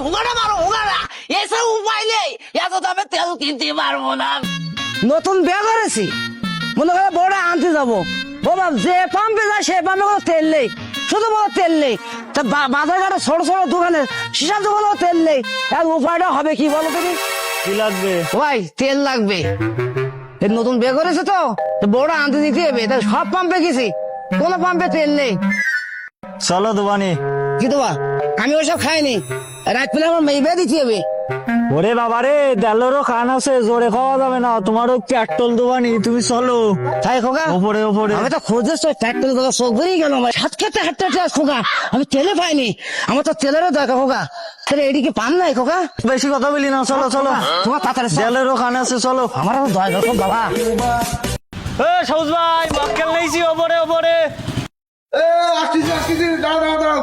হুগাটা মারো হুগাটা, এসে উপায় নেই, এত দামে তেল কিনতে পারবো না। নতুন বিয়ে করেছি, মনে করে বড় আনতে যাবো, ও বাপ যে পাম্পে যায় সে পাম্পে কোনো তেল নেই, শুধু বড় তেল নেই। তা বাজার ঘাটে ছোট ছোট দোকানে সিসার দোকানেও তেল নেই। আর উপায়টা হবে কি বলো তুমি? কি লাগবে? ভাই তেল লাগবে, এই নতুন বিয়ে করেছে তো বড় আনতে দিতে হবে, তাই সব পাম্পে গেছি, কোনো পাম্পে তেল নেই। চলো দোকানে। কি দেবা? আমি ওইসব খাইনি, রাত পেলে আমার মেয়ে বিয়ে দিতে হবে। ওরে বাবা রে, দেলেরও খান আছে, জোরে খাওয়া যাবে না, তোমারও পেট্রোল দোকানি, তুমি চলো। তাই খোকা, ওপরে ওপরে। আমি তো খুঁজেছি ট্রাক্টর দোকান, চোখ বেরিয়ে গেল আমার, হাত খেতে হাঁটতে হাঁটতে খোকা, আমি তেলে পাইনি, আমার তো তেলেরও দরকার খোকা। তাহলে এদিকে পান নাই খোকা? বেশি কথা বলি না, চলো চলো। তোমার তাড়াতাড়ি চল। দেলেরও খান আছে, চলো। আমারও দরকার খুব বাবা। এ সবুজ ভাই, মক্কেল নেইছি, ওপরে ওপরে। আসতেছি, দাঁড়াও।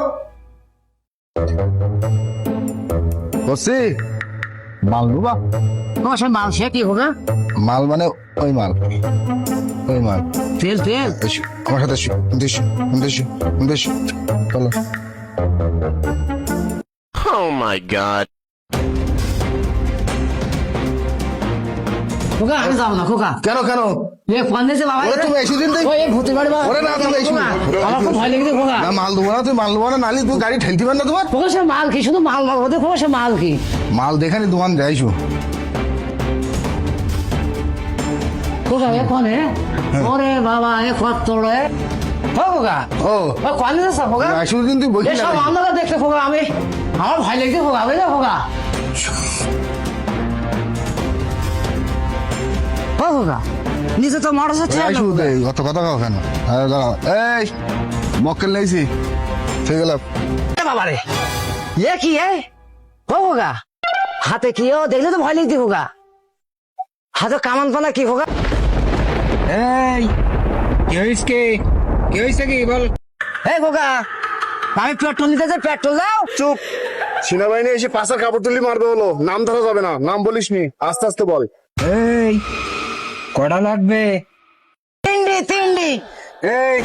বসছি মাল নেবা? তোমার সব মাল সে কি খোকা? মাল মানে ওই মাল। তেল তেল এসো, আমার সাথে এসো, চলো। Oh my god. খোকা, আমি যাবো না খোকা। কেন এ ফোন দিয়েছে বাবা, ওরে তুমি এসে দিন দেখ। ওই ভূতে বাড়ি বাবা। ওরে না, তুমি এসো। আমার খুব ভয় লেগেছে খোকা। না মাল দেবো না, তুই মাল দেবো না, নালি তুই গাড়ি ঠেলতে পার না তোমার। খোকা সে মাল কি, শুধু মাল মাল হতে খোকা, সে মাল কি? মাল দেখানি দোকান যাইছো। খোকা এখন ওরে বাবা এ কত রে খোকা, ও ও কোন দিয়েছে খোকা? আসলে দিন তুই বসে এসব আমরা দেখতে খোকা, আমি আমার ভয় লেগেছে খোকা, বুঝলে খোকা? ও খোকা, নিচে তো মোটর সাইকেল আইসু দে, অত কথা কাও কেন? আরে দাঁড়াও, এই মক্কেল নেইছি, ঠিক গেল। বাবা রে, এ কি ও খোকা, হাতে কি ও দেখলে তো ভয় লেগেছে খোকা, হাতে কামান পানা কি খোকা? এই কি হয়েছে কি বল? এই খোকা, আমি পেট্রোল নিতে যাই, পেট্রোল দাও। চুপ, সেনাবাহিনী এসে পাশার কাপড় তুলি মারবে হলো, নাম ধরা যাবে না, নাম বলিস নি, আস্তে আস্তে বল। এই কটা লাগবে? তিনডি এই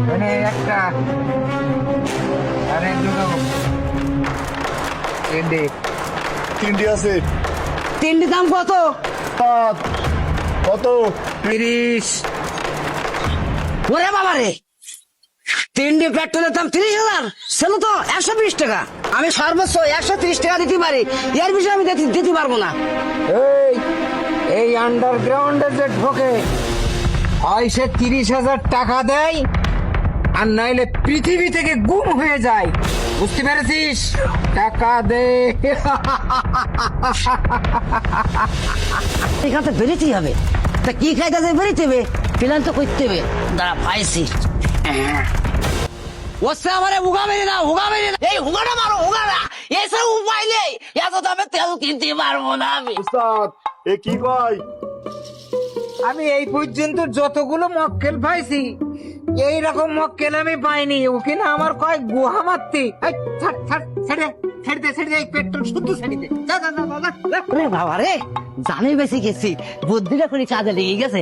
মানে একটা আরে দুটো তিনটে। তিনটি আছে। তিনডি দাম কত? কত? 30। ওরে বাবা রে, তিনডি পেট্রোলের দাম 30,000, সেটা তো 120 টাকা। আমি সর্বোচ্চ 130 টাকা দিতে পারি, এর বিষয়ে আমি দিতে পারবো না। এই আন্ডারগ্রাউন্ডে যে ঢোকে হয় সে 30,000 টাকা দেয়, আর নাইলে পৃথিবী থেকে গুম হয়ে যায়, বুঝতে পেরেছিস? টাকা দে। এখান থেকে বেরোতেই হবে, তা কি খাইতে বেরোতে হবে, প্ল্যান তো করতে হবে। দাঁড়া পাইছি, ওসে আমারে হুগা মেরে না, এই হুগাটা মারো হুগাটা, এসে উপায় নেই, এত দামে তেল কিনতে পারবো না আমি। উস্তাদ এ কি কয়? আমি এই পর্যন্ত যতগুলো মক্কেল পাইছি এইরকম মক্কেল আমি পাইনি। ওকে না আমার কয় গুহা মারতে। ছেড়ে দে, পেট্রোল শুদ্ধ ছেড়ে দে। ওরে বাবা রে, জানি বেশি গেছি, বুদ্ধিটা করে কাজে লেগে গেছে।